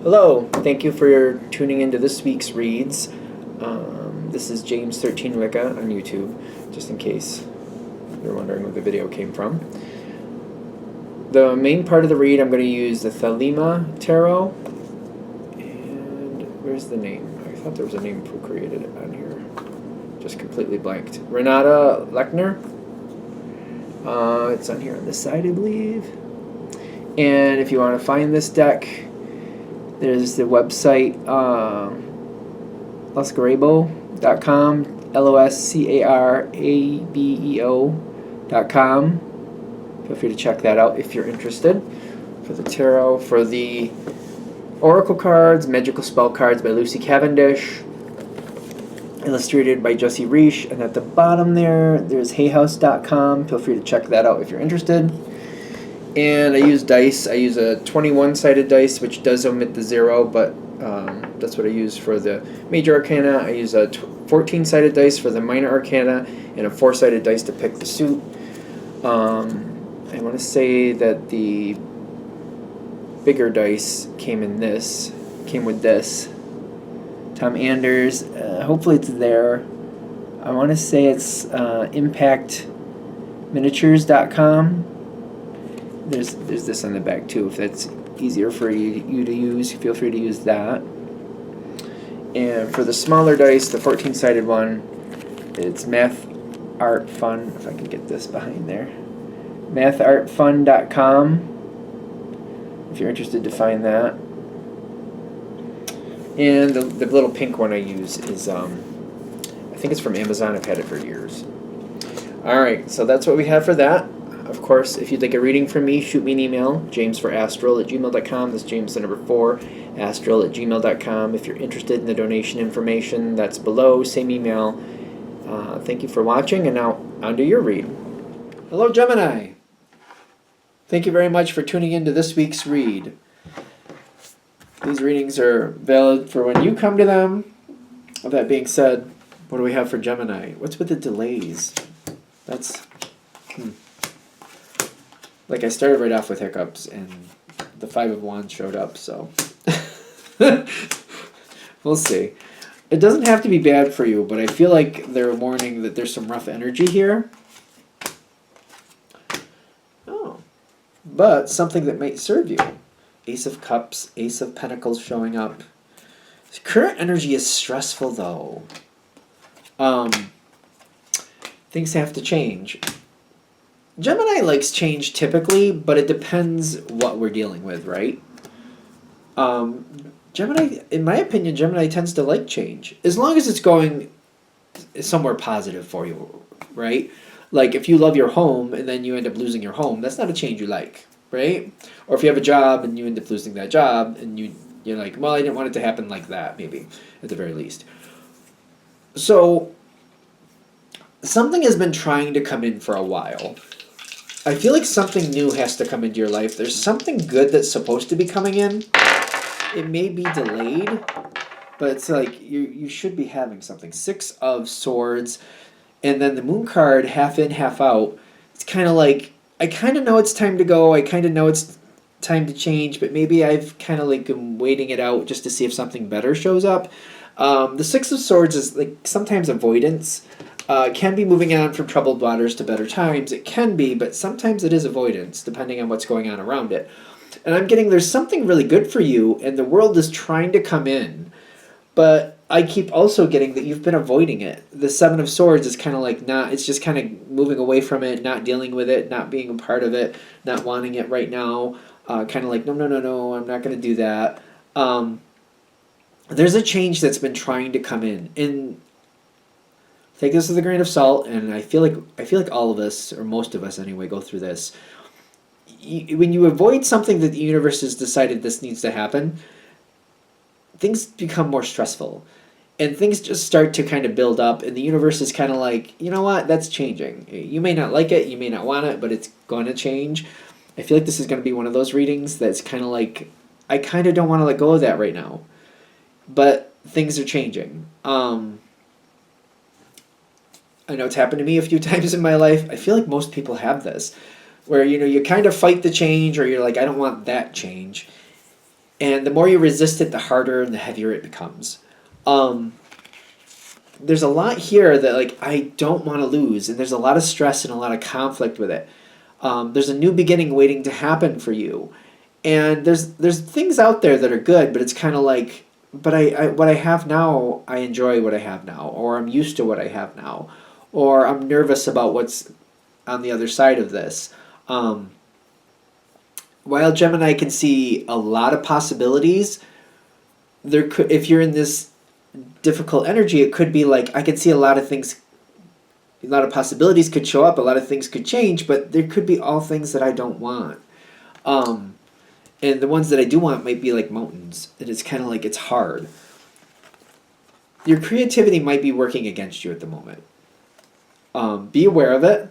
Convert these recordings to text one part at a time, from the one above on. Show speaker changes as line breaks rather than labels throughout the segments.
Hello, thank you for tuning into this week's reads. This is James 13 Wicca on YouTube, just in case you're wondering where the video came from. The main part of the read, I'm going to use the Thelema Tarot. And where's the name? I thought there was a name who created it on here. Just completely blanked. Renata Lechner. It's on here on this side, I believe. And if you want to find this deck, there's the website loscarabeo.com, loscarabeo.com. Feel free to check that out if you're interested. For the tarot, for the oracle cards, magical spell cards by Lucy Cavendish, illustrated by Jesse Reish, and at the bottom there's hayhouse.com. Feel free to check that out if you're interested. And I use dice. I use a 21-sided dice, which does omit the 0, but that's what I use for the major arcana. I use a 14-sided dice for the minor arcana, and a 4-sided dice to pick the suit. I want to say that the bigger dice came with this. Tom Anders, hopefully it's there. I want to say it's impactminiatures.com. There's this on the back too. If that's easier for you to use, feel free to use that. And for the smaller dice, the 14-sided one, it's Math Art Fun. If I can get this behind there, mathartfun.com. If you're interested to find that. And the little pink one I use is I think it's from Amazon. I've had it for years. All right, so that's what we have for that. Of course, if you'd like a reading from me, shoot me an email, jamesforastral@gmail.com. That's James the number 4, astral@gmail.com. If you're interested in the donation information, that's below, same email. Thank you for watching, and now on to your read. Hello, Gemini. Thank you very much for tuning in to this week's read. These readings are valid for when you come to them. With that being said, what do we have for Gemini? What's with the delays? That's... Like, I started right off with hiccups, and the 5 of Wands showed up, so... We'll see. It doesn't have to be bad for you, but I feel like they're warning that there's some rough energy here. Oh. But something that might serve you. Ace of Cups, Ace of Pentacles showing up. Current energy is stressful, though. Things have to change. Gemini likes change typically, but it depends what we're dealing with, right? Gemini, in my opinion, Gemini tends to like change. As long as it's going somewhere positive for you, right? Like if you love your home and then you end up losing your home, that's not a change you like, right? Or if you have a job and you end up losing that job and you're like, well, I didn't want it to happen like that, maybe, at the very least. So, something has been trying to come in for a while. I feel like something new has to come into your life. There's something good that's supposed to be coming in. It may be delayed, but it's like you should be having something. 6 of Swords, and then the Moon card, half in, half out. It's kind of like, I kind of know it's time to go. I kind of know it's time to change, but maybe I've kind of like been waiting it out just to see if something better shows up. The 6 of Swords is like sometimes avoidance. Can be moving on from troubled waters to better times. It can be, but sometimes it is avoidance, depending on what's going on around it. And I'm getting there's something really good for you, and the world is trying to come in. But I keep also getting that you've been avoiding it. The 7 of Swords is kind of like not, it's just kind of moving away from it, not dealing with it, not being a part of it, not wanting it right now. Kind of like, no, I'm not going to do that. There's a change that's been trying to come in. And take this with a grain of salt, and I feel like all of us, or most of us anyway, go through this. When you avoid something that the universe has decided this needs to happen, things become more stressful. And things just start to kind of build up, and the universe is kind of like, you know what, that's changing. You may not like it, you may not want it, but it's going to change. I feel like this is going to be one of those readings that's kind of like, I kind of don't want to let go of that right now. But things are changing. I know it's happened to me a few times in my life. I feel like most people have this, where, you know, you kind of fight the change, or you're like, I don't want that change. And the more you resist it, the harder and the heavier it becomes. Um, there's a lot here that like I don't want to lose, and there's a lot of stress and a lot of conflict with it. There's a new beginning waiting to happen for you, and there's things out there that are good, but it's kind of like, but I what I have now, I enjoy what I have now, or I'm used to what I have now, or I'm nervous about what's on the other side of this. Um, while Gemini can see a lot of possibilities, there could, if you're in this difficult energy, it could be like I could see a lot of things, a lot of possibilities could show up, a lot of things could change, but there could be all things that I don't want. Um, and the ones that I do want might be like mountains, and it's kind of like it's hard. Your creativity might be working against you at the moment. Be aware of it.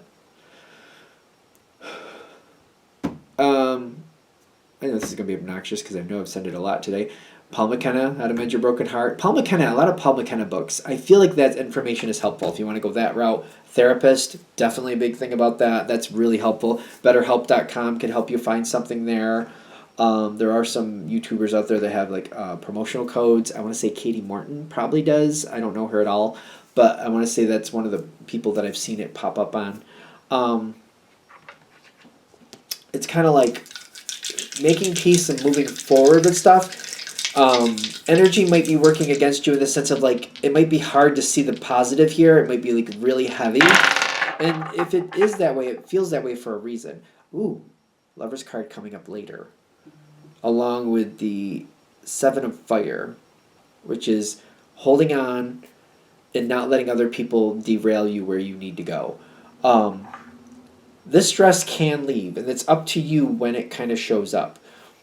I know this is going to be obnoxious because I know I've said it a lot today. Paul McKenna, How to Mend Your Broken Heart. Paul McKenna, a lot of Paul McKenna books. I feel like that information is helpful if you want to go that route. Therapist, definitely a big thing about that. That's really helpful. BetterHelp.com can help you find something there. There are some YouTubers out there that have like promotional codes. I want to say Katie Morton probably does. I don't know her at all, but I want to say that's one of the people that I've seen it pop up on. It's kind of like making peace and moving forward with stuff. Energy might be working against you in the sense of like it might be hard to see the positive here. It might be like really heavy, and if it is that way, it feels that way for a reason. Ooh, Lover's card coming up later, along with the Seven of Fire, which is holding on and not letting other people derail you where you need to go. This stress can leave, and it's up to you when it kind of shows up.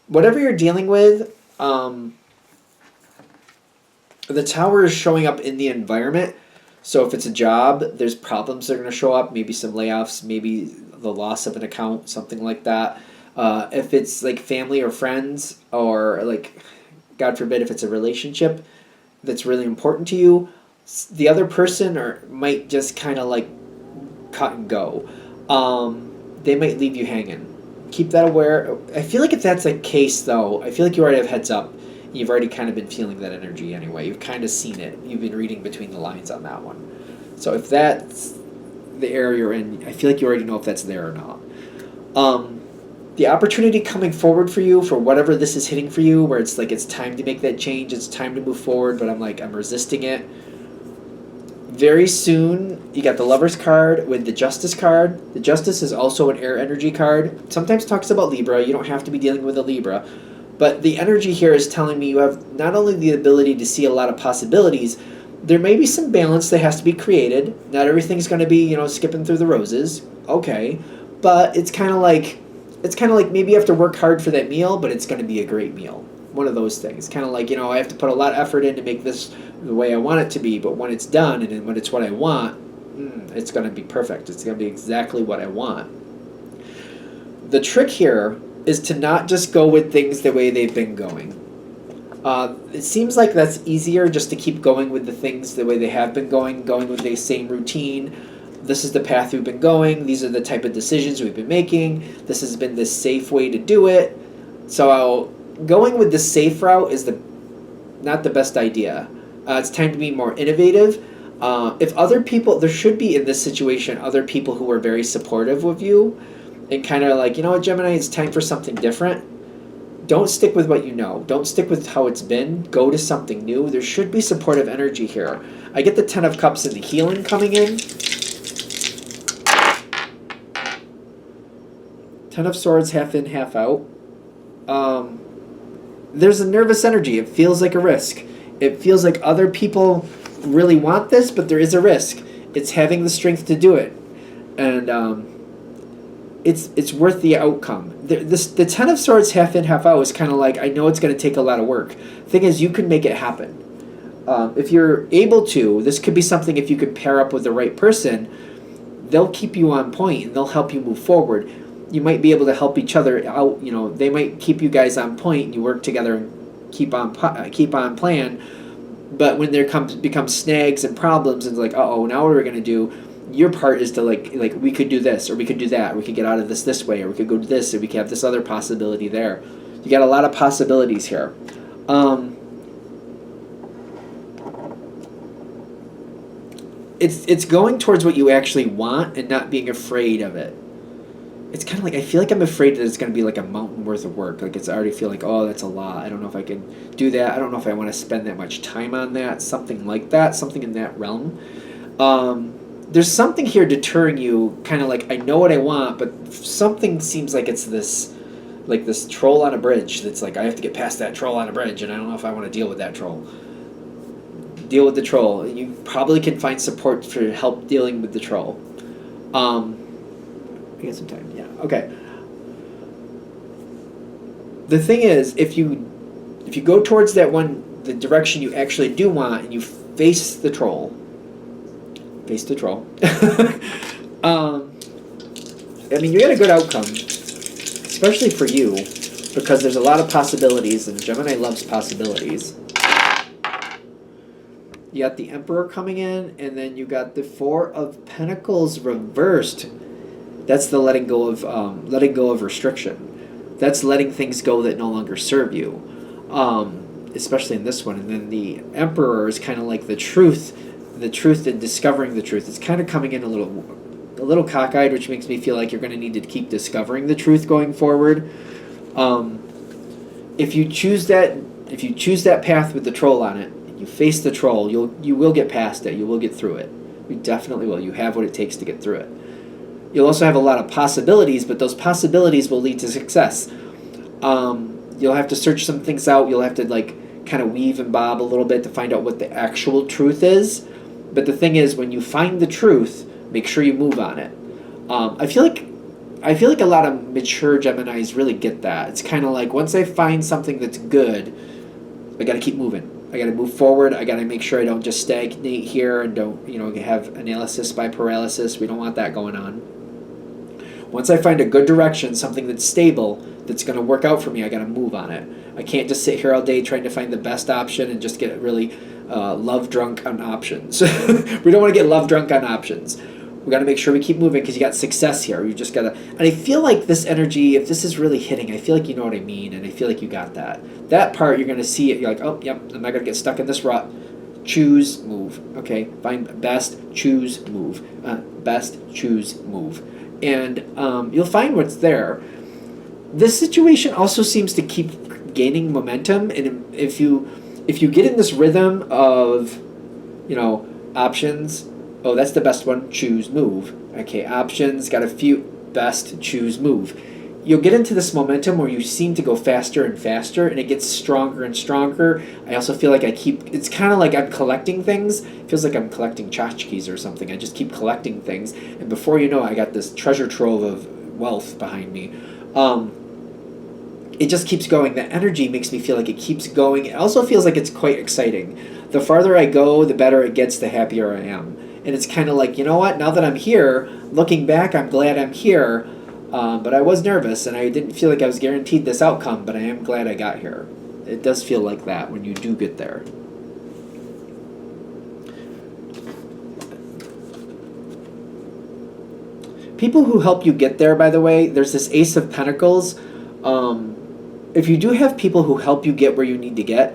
Whatever you're dealing with, the Tower is showing up in the environment. So if it's a job, there's problems that are going to show up, maybe some layoffs, maybe the loss of an account, something like that. If it's like family or friends, or like, God forbid, if it's a relationship that's really important to you, the other person might just kind of like cut and go. They might leave you hanging. Keep that aware. I feel like if that's the case, though, I feel like you already have heads up. You've already kind of been feeling that energy anyway. You've kind of seen it. You've been reading between the lines on that one. So if that's the area you're in, I feel like you already know if that's there or not. The opportunity coming forward for you for whatever this is hitting for you, where it's like it's time to make that change, it's time to move forward, but I'm resisting it. Very soon, you got the Lover's card with the Justice card. The Justice is also an air energy card. Sometimes talks about Libra. You don't have to be dealing with a Libra. But the energy here is telling me you have not only the ability to see a lot of possibilities, there may be some balance that has to be created. Not everything's going to be, skipping through the roses. Okay. But it's kind of like maybe you have to work hard for that meal, but it's going to be a great meal. One of those things. Kind of like, I have to put a lot of effort in to make this the way I want it to be, but when it's done and when it's what I want, it's going to be perfect. It's going to be exactly what I want. The trick here is to not just go with things the way they've been going. It seems like that's easier just to keep going with the things the way they have been going with the same routine. This is the path we've been going. These are the type of decisions we've been making. This has been the safe way to do it. So going with the safe route is not the best idea. It's time to be more innovative. If other people, there should be in this situation other people who are very supportive of you and kind of like, Gemini, it's time for something different. Don't stick with what you know. Don't stick with how it's been. Go to something new. There should be supportive energy here. I get the Ten of Cups and the healing coming in. Ten of Swords, half in, half out. There's a nervous energy. It feels like a risk. It feels like other people really want this, but there is a risk. It's having the strength to do it. And it's worth the outcome. The Ten of Swords, half in, half out, is kind of like, I know it's going to take a lot of work. Thing is, you can make it happen. If you're able to, this could be something, if you could pair up with the right person, they'll keep you on point and they'll help you move forward. You might be able to help each other out. They might keep you guys on point and you work together and keep on plan. But when there become snags and problems and it's like, now what are we going to do? Your part is to like we could do this or we could do that. Or we could get out of this way, or we could go to this, or we could have this other possibility there. You got a lot of possibilities here. It's going towards what you actually want and not being afraid of it. It's kind of like, I feel like I'm afraid that it's going to be like a mountain worth of work. Like, it's I already feel like, oh, that's a lot. I don't know if I can do that. I don't know if I want to spend that much time on that. Something like that. Something in that realm. There's something here deterring you, kind of like, I know what I want, but something seems like it's this, like this troll on a bridge that's like, I have to get past that troll on a bridge, and I don't know if I want to deal with that troll. Deal with the troll. You probably can find support for help dealing with the troll. We got some time. Yeah. Okay. The thing is, if you go towards the direction you actually do want, and you face the troll. I mean, you get a good outcome, especially for you, because there's a lot of possibilities, and Gemini loves possibilities. You got the Emperor coming in, and then you got the Four of Pentacles reversed. That's the letting go of restriction. That's letting things go that no longer serve you, especially in this one. And then the Emperor is kind of like the truth and discovering the truth. It's kind of coming in a little cockeyed, which makes me feel like you're going to need to keep discovering the truth going forward. If you choose that path with the troll on it, you face the troll, you will get past it. You will get through it. You definitely will. You have what it takes to get through it. You'll also have a lot of possibilities, but those possibilities will lead to success. You'll have to search some things out. You'll have to kind of weave and bob a little bit to find out what the actual truth is. But the thing is, when you find the truth, make sure you move on it. I feel like a lot of mature Geminis really get that. It's kind of like, once I find something that's good, I got to keep moving. I got to move forward. I got to make sure I don't just stagnate here and don't, have analysis by paralysis. We don't want that going on. Once I find a good direction, something that's stable, that's going to work out for me, I got to move on it. I can't just sit here all day trying to find the best option and just get really love drunk on options. We don't want to get love drunk on options. We got to make sure we keep moving, because you got success here. You just got to, and I feel like this energy, if this is really hitting, I feel like you know what I mean, and I feel like you got that. That part, you're going to see it. You're like, oh, yep, I'm not going to get stuck in this rut. Choose, move. Okay, find best, choose, move. Best, choose, move. And you'll find what's there. This situation also seems to keep gaining momentum, and if you get in this rhythm of, options. Oh, that's the best one. Choose, move. Okay, options, got a few. Best, choose, move. You'll get into this momentum where you seem to go faster and faster, and it gets stronger and stronger. I also feel like it's kind of like I'm collecting things. It feels like I'm collecting tchotchkes or something. I just keep collecting things, and before you know it, I got this treasure trove of wealth behind me. It just keeps going. The energy makes me feel like it keeps going. It also feels like it's quite exciting. The farther I go, the better it gets, the happier I am. And it's kind of like, you know what? Now that I'm here, looking back, I'm glad I'm here. But I was nervous, and I didn't feel like I was guaranteed this outcome, but I am glad I got here. It does feel like that when you do get there. People who help you get there, by the way, there's this Ace of Pentacles. If you do have people who help you get where you need to get,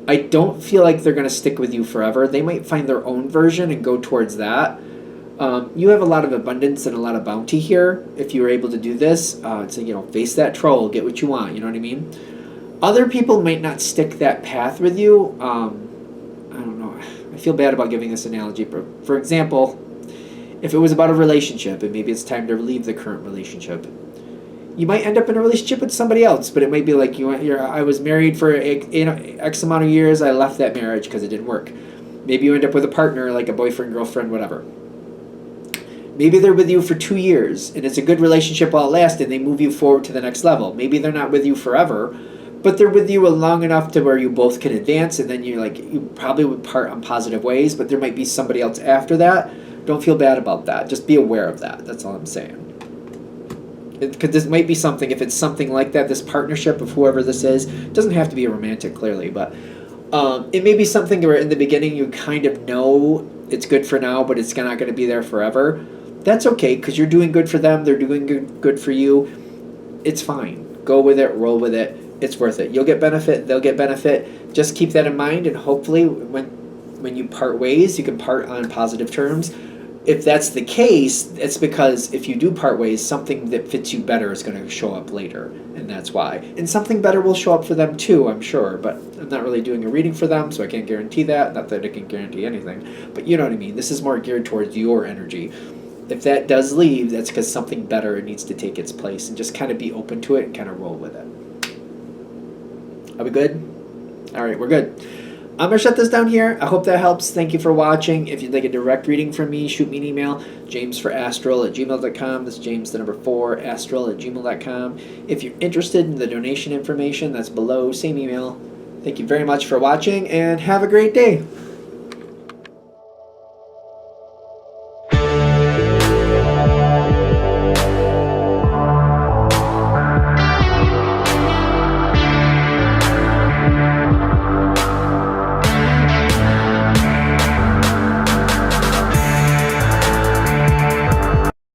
I don't feel like they're going to stick with you forever. They might find their own version and go towards that. You have a lot of abundance and a lot of bounty here if you were able to do this. So, face that troll, get what you want, you know what I mean? Other people might not stick that path with you. I don't know. I feel bad about giving this analogy, but for example, if it was about a relationship and maybe it's time to leave the current relationship, you might end up in a relationship with somebody else, but it might be like I was married for X amount of years. I left that marriage because it didn't work. Maybe you end up with a partner, like a boyfriend, girlfriend, whatever. Maybe they're with you for 2 years, and it's a good relationship while it lasts, and they move you forward to the next level. Maybe they're not with you forever, but they're with you long enough to where you both can advance, and then you probably would part on positive ways, but there might be somebody else after that. Don't feel bad about that. Just be aware of that. That's all I'm saying. Because this might be something, if it's something like that, this partnership of whoever this is, it doesn't have to be a romantic, clearly, but it may be something where in the beginning you kind of know it's good for now, but it's not going to be there forever. That's okay, because you're doing good for them, they're doing good for you. It's fine. Go with it, roll with it. it's worth it. You'll get benefit, they'll get benefit. Just keep that in mind, and hopefully when you part ways, you can part on positive terms. If that's the case, it's because if you do part ways, something that fits you better is going to show up later, and that's why. And something better will show up for them too, I'm sure, but I'm not really doing a reading for them, so I can't guarantee that. Not that I can guarantee anything, but you know what I mean. This is more geared towards your energy. If that does leave, that's because something better needs to take its place, and just kind of be open to it and kind of roll with it. Are we good? All right, we're good. I'm going to shut this down here. I hope that helps. Thank you for watching. If you'd like a direct reading from me, shoot me an email, jamesforastral@gmail.com. That's James, the number 4, astral@gmail.com. If you're interested in the donation information, that's below, same email. Thank you very much for watching, and have a great day.